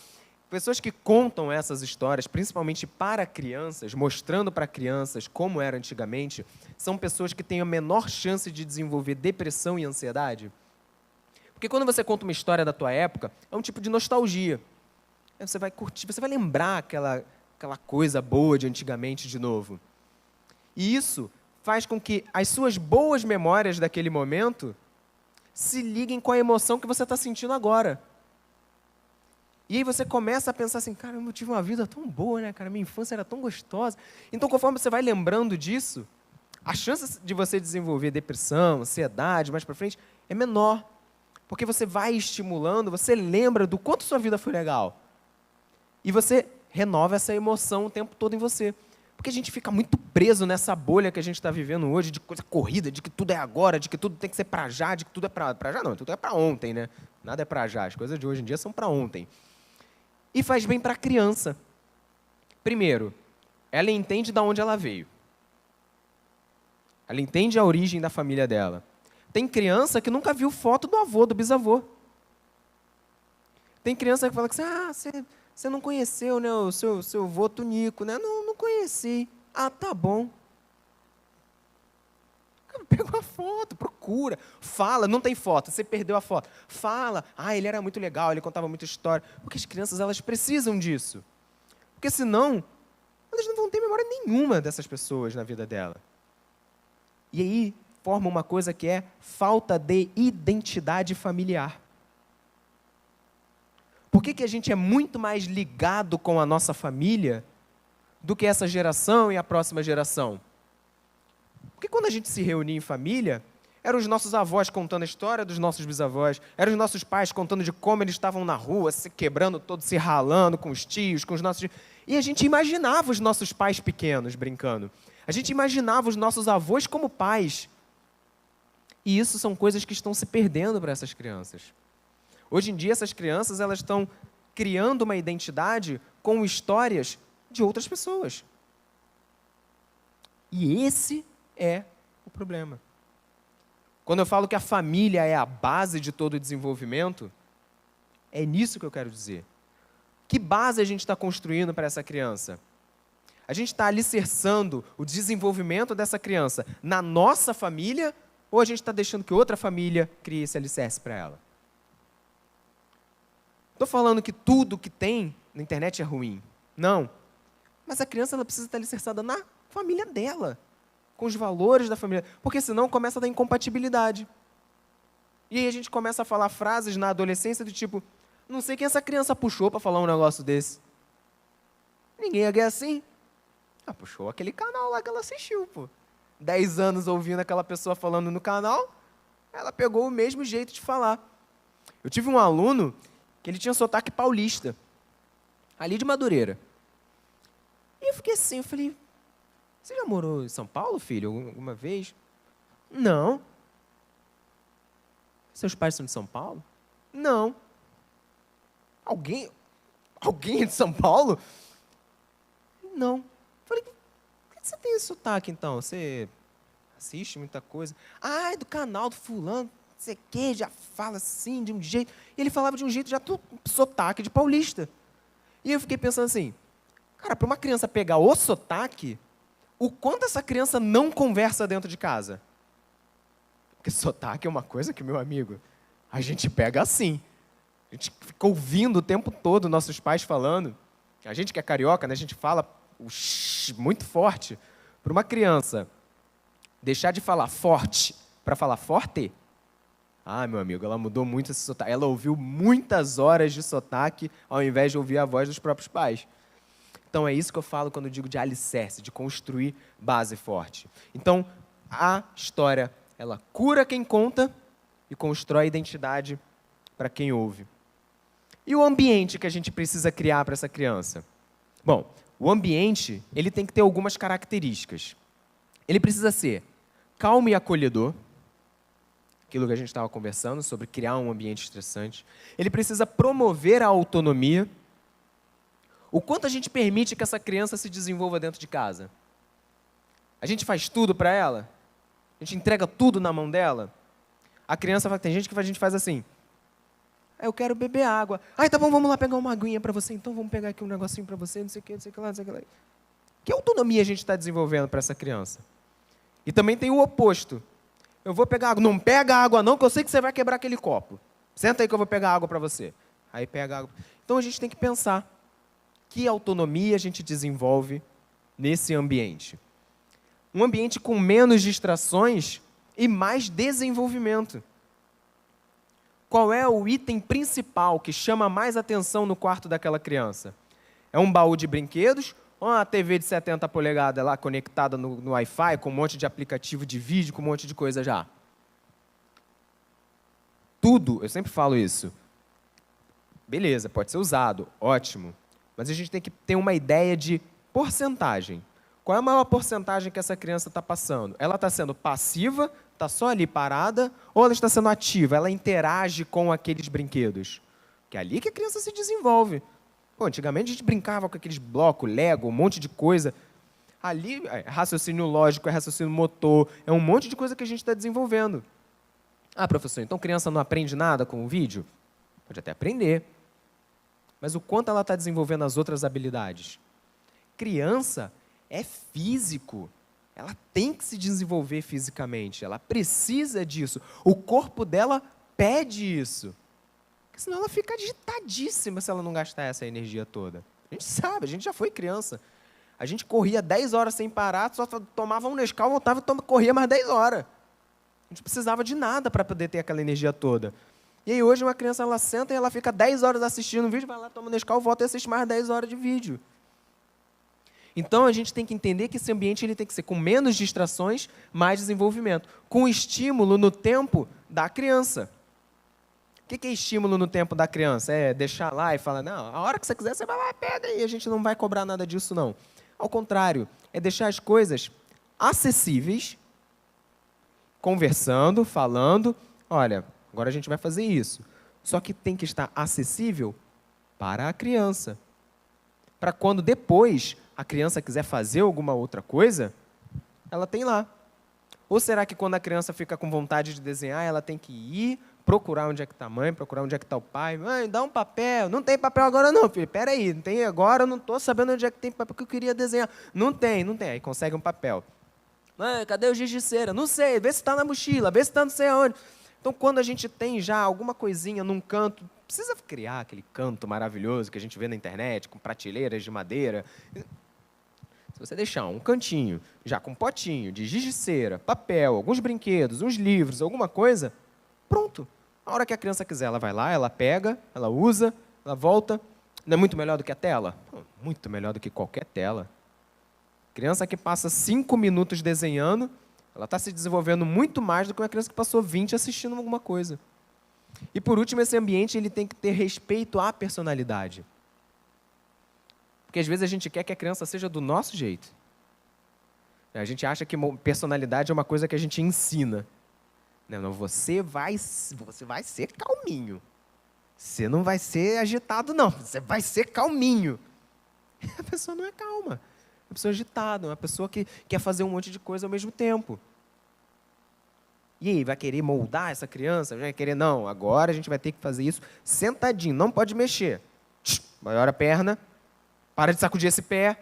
Pessoas que contam essas histórias, principalmente para crianças, mostrando para crianças como era antigamente, são pessoas que têm a menor chance de desenvolver depressão e ansiedade. Porque quando você conta uma história da tua época, é um tipo de nostalgia. Você vai curtir, você vai lembrar aquela coisa boa de antigamente de novo. E isso faz com que as suas boas memórias daquele momento se liguem com a emoção que você está sentindo agora. E aí você começa a pensar assim, caramba, eu tive uma vida tão boa, né, cara? Minha infância era tão gostosa. Então, conforme você vai lembrando disso, a chance de você desenvolver depressão, ansiedade, mais para frente, é menor. Porque você vai estimulando, você lembra do quanto sua vida foi legal. E você renova essa emoção o tempo todo em você. Porque a gente fica muito preso nessa bolha que a gente está vivendo hoje, de coisa corrida, de que tudo é agora, de que tudo tem que ser para já, de que tudo é para já. Não, tudo é para ontem, né? Nada é para já. As coisas de hoje em dia são para ontem. E faz bem para a criança. Primeiro, ela entende de onde ela veio. Ela entende a origem da família dela. Tem criança que nunca viu foto do avô, do bisavô. Tem criança que fala assim, você não conheceu, né, o seu avô Tunico, né? Não conheci. Tá bom. Pega uma foto, procura, fala, não tem foto, você perdeu a foto. Fala, ele era muito legal, ele contava muita história. Porque as crianças, elas precisam disso. Porque senão, elas não vão ter memória nenhuma dessas pessoas na vida dela. E aí, forma uma coisa que é falta de identidade familiar. Por que a gente é muito mais ligado com a nossa família do que essa geração e a próxima geração? Porque quando a gente se reunia em família, eram os nossos avós contando a história dos nossos bisavós, eram os nossos pais contando de como eles estavam na rua, se quebrando todo, se ralando com os tios, com os nossos... E a gente imaginava os nossos pais pequenos brincando. A gente imaginava os nossos avós como pais. E isso são coisas que estão se perdendo para essas crianças. Hoje em dia, essas crianças, elas estão criando uma identidade com histórias de outras pessoas. E esse é o problema. Quando eu falo que a família é a base de todo o desenvolvimento, é nisso que eu quero dizer. Que base a gente está construindo para essa criança? A gente está alicerçando o desenvolvimento dessa criança na nossa família ou a gente está deixando que outra família crie esse alicerce para ela? Estou falando que tudo que tem na internet é ruim. Não. Mas a criança ela precisa estar alicerçada na família dela, com os valores da família, porque senão começa a dar incompatibilidade. E aí a gente começa a falar frases na adolescência do tipo, não sei quem essa criança puxou para falar um negócio desse. Ninguém ia ganhar assim. Ah, puxou aquele canal lá que ela assistiu, pô. 10 anos ouvindo aquela pessoa falando no canal, ela pegou o mesmo jeito de falar. Eu tive um aluno que ele tinha sotaque paulista, ali de Madureira. E eu fiquei assim, eu falei, você já morou em São Paulo, filho, alguma vez? Não. Seus pais são de São Paulo? Não. Alguém é de São Paulo? Não. Eu falei, por que você tem esse sotaque, então? Você assiste muita coisa? Ah, é do canal do fulano, não sei o quê, já fala assim, de um jeito. E ele falava de um jeito já sotaque de paulista. E eu fiquei pensando assim, cara, para uma criança pegar o sotaque, o quanto essa criança não conversa dentro de casa? Porque sotaque é uma coisa que, meu amigo, a gente pega assim. A gente fica ouvindo o tempo todo nossos pais falando. A gente que é carioca, né, a gente fala muito forte. Para uma criança deixar de falar forte para falar forte, ah, meu amigo, ela mudou muito esse sotaque. Ela ouviu muitas horas de sotaque ao invés de ouvir a voz dos próprios pais. Então, é isso que eu falo quando eu digo de alicerce, de construir base forte. Então, a história, ela cura quem conta e constrói identidade para quem ouve. E o ambiente que a gente precisa criar para essa criança? Bom, o ambiente, ele tem que ter algumas características. Ele precisa ser calmo e acolhedor, aquilo que a gente estava conversando sobre criar um ambiente estressante. Ele precisa promover a autonomia. O quanto a gente permite que essa criança se desenvolva dentro de casa? A gente faz tudo para ela? A gente entrega tudo na mão dela? A criança, tem gente que a gente faz assim, eu quero beber água. Ah, tá bom, vamos lá pegar uma aguinha para você, então vamos pegar aqui um negocinho para você, não sei o que, não sei o que lá, não sei o que lá. Que autonomia a gente está desenvolvendo para essa criança? E também tem o oposto. Eu vou pegar água. Não pega água não, que eu sei que você vai quebrar aquele copo. Senta aí que eu vou pegar água para você. Aí pega água. Então a gente tem que pensar que autonomia a gente desenvolve nesse ambiente. Um ambiente com menos distrações e mais desenvolvimento. Qual é o item principal que chama mais atenção no quarto daquela criança? É um baú de brinquedos ou uma TV de 70 polegadas lá conectada no Wi-Fi com um monte de aplicativo de vídeo, com um monte de coisa já? Tudo, eu sempre falo isso. Beleza, pode ser usado, ótimo. Mas a gente tem que ter uma ideia de porcentagem. Qual é a maior porcentagem que essa criança está passando? Ela está sendo passiva, está só ali parada, ou ela está sendo ativa, ela interage com aqueles brinquedos? Que é ali que a criança se desenvolve. Pô, antigamente a gente brincava com aqueles blocos, Lego, um monte de coisa. Ali é raciocínio lógico, é raciocínio motor, é um monte de coisa que a gente está desenvolvendo. Ah, professor, então criança não aprende nada com o vídeo? Pode até aprender. Mas o quanto ela está desenvolvendo as outras habilidades? Criança é físico. Ela tem que se desenvolver fisicamente. Ela precisa disso. O corpo dela pede isso. Porque senão ela fica agitadíssima se ela não gastar essa energia toda. A gente sabe, a gente já foi criança. A gente corria 10 horas sem parar, só tomava um Nescau, voltava e corria mais 10 horas. A gente precisava de nada para poder ter aquela energia toda. E aí hoje uma criança ela senta e ela fica 10 horas assistindo um vídeo, vai lá, toma um Nescau, volta e assiste mais 10 horas de vídeo. Então a gente tem que entender que esse ambiente ele tem que ser com menos distrações, mais desenvolvimento. Com estímulo no tempo da criança. O que é estímulo no tempo da criança? É deixar lá e falar, não, a hora que você quiser você vai lá e pega e a gente não vai cobrar nada disso não. Ao contrário, é deixar as coisas acessíveis, conversando, falando, olha, agora a gente vai fazer isso. Só que tem que estar acessível para a criança. Para quando depois a criança quiser fazer alguma outra coisa, ela tem lá. Ou será que quando a criança fica com vontade de desenhar, ela tem que ir procurar onde é que está a mãe, procurar onde é que está o pai. Mãe, dá um papel. Não tem papel agora não, filho. Espera aí, não tem agora, eu não estou sabendo onde é que tem papel que eu queria desenhar. Não tem. Aí consegue um papel. Mãe, cadê o giz de cera? Não sei, vê se está na mochila, vê se está não sei aonde. Então, quando a gente tem já alguma coisinha num canto, precisa criar aquele canto maravilhoso que a gente vê na internet, com prateleiras de madeira. Se você deixar um cantinho, já com um potinho de giz de cera, papel, alguns brinquedos, uns livros, alguma coisa, pronto. A hora que a criança quiser, ela vai lá, ela pega, ela usa, ela volta. Não é muito melhor do que a tela? Muito melhor do que qualquer tela. Criança que passa 5 minutos desenhando, ela está se desenvolvendo muito mais do que uma criança que passou 20 assistindo alguma coisa. E, por último, esse ambiente ele tem que ter respeito à personalidade. Porque, às vezes, a gente quer que a criança seja do nosso jeito. A gente acha que personalidade é uma coisa que a gente ensina. Não, você vai ser calminho. Você não vai ser agitado, não. Você vai ser calminho. A pessoa não é calma. É uma pessoa agitada, uma pessoa que quer fazer um monte de coisa ao mesmo tempo. E aí, vai querer moldar essa criança? Vai querer, não, agora a gente vai ter que fazer isso sentadinho, não pode mexer. Maior a perna, para de sacudir esse pé.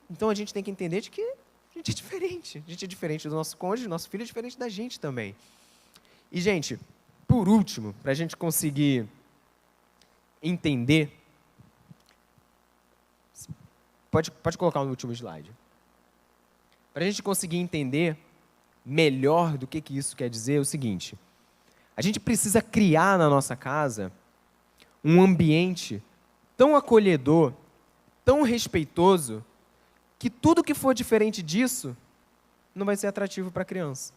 Então, a gente tem que entender de que a gente é diferente. A gente é diferente do nosso cônjuge, nosso filho é diferente da gente também. E, gente, por último, para a gente conseguir entender... Pode colocar no último slide. Para a gente conseguir entender melhor do que isso quer dizer, é o seguinte. A gente precisa criar na nossa casa um ambiente tão acolhedor, tão respeitoso, que tudo que for diferente disso não vai ser atrativo para a criança.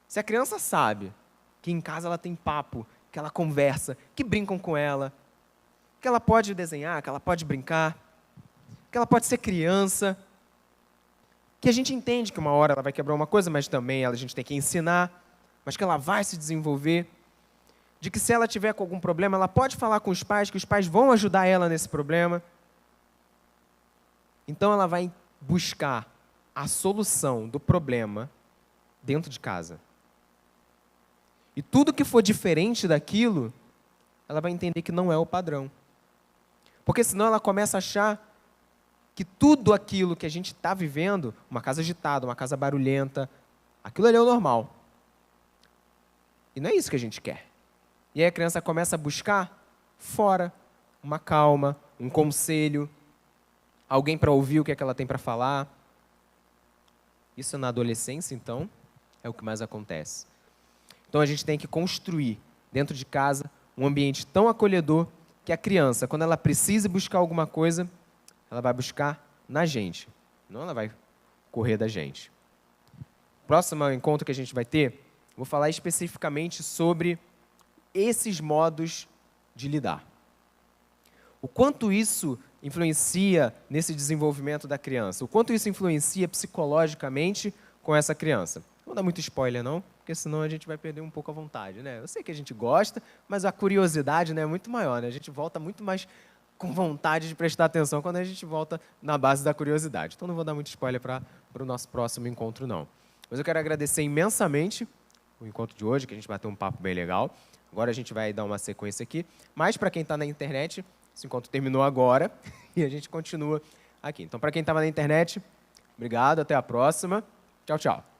Se a criança sabe que em casa ela tem papo, que ela conversa, que brincam com ela, que ela pode desenhar, que ela pode brincar, que ela pode ser criança, que a gente entende que uma hora ela vai quebrar uma coisa, mas também a gente tem que ensinar, mas que ela vai se desenvolver, de que se ela tiver com algum problema, ela pode falar com os pais, que os pais vão ajudar ela nesse problema. Então ela vai buscar a solução do problema dentro de casa. E tudo que for diferente daquilo, ela vai entender que não é o padrão. Porque senão ela começa a achar que tudo aquilo que a gente está vivendo, uma casa agitada, uma casa barulhenta, aquilo ali é o normal. E não é isso que a gente quer. E aí a criança começa a buscar fora uma calma, um conselho, alguém para ouvir o que é que ela tem para falar. Isso na adolescência, então, é o que mais acontece. Então a gente tem que construir dentro de casa um ambiente tão acolhedor que a criança, quando ela precisa buscar alguma coisa, ela vai buscar na gente, não ela vai correr da gente. Próximo encontro que a gente vai ter, vou falar especificamente sobre esses modos de lidar. O quanto isso influencia nesse desenvolvimento da criança, o quanto isso influencia psicologicamente com essa criança. Não vou dar muito spoiler, não, porque senão a gente vai perder um pouco a vontade, né? Eu sei que a gente gosta, mas a curiosidade, né, é muito maior, né? A gente volta muito mais com vontade de prestar atenção quando a gente volta na base da curiosidade. Então, não vou dar muito spoiler para o nosso próximo encontro, não. Mas eu quero agradecer imensamente o encontro de hoje, que a gente bateu um papo bem legal. Agora a gente vai dar uma sequência aqui. Mas, para quem está na internet, esse encontro terminou agora e a gente continua aqui. Então, para quem estava na internet, obrigado, até a próxima. Tchau, tchau.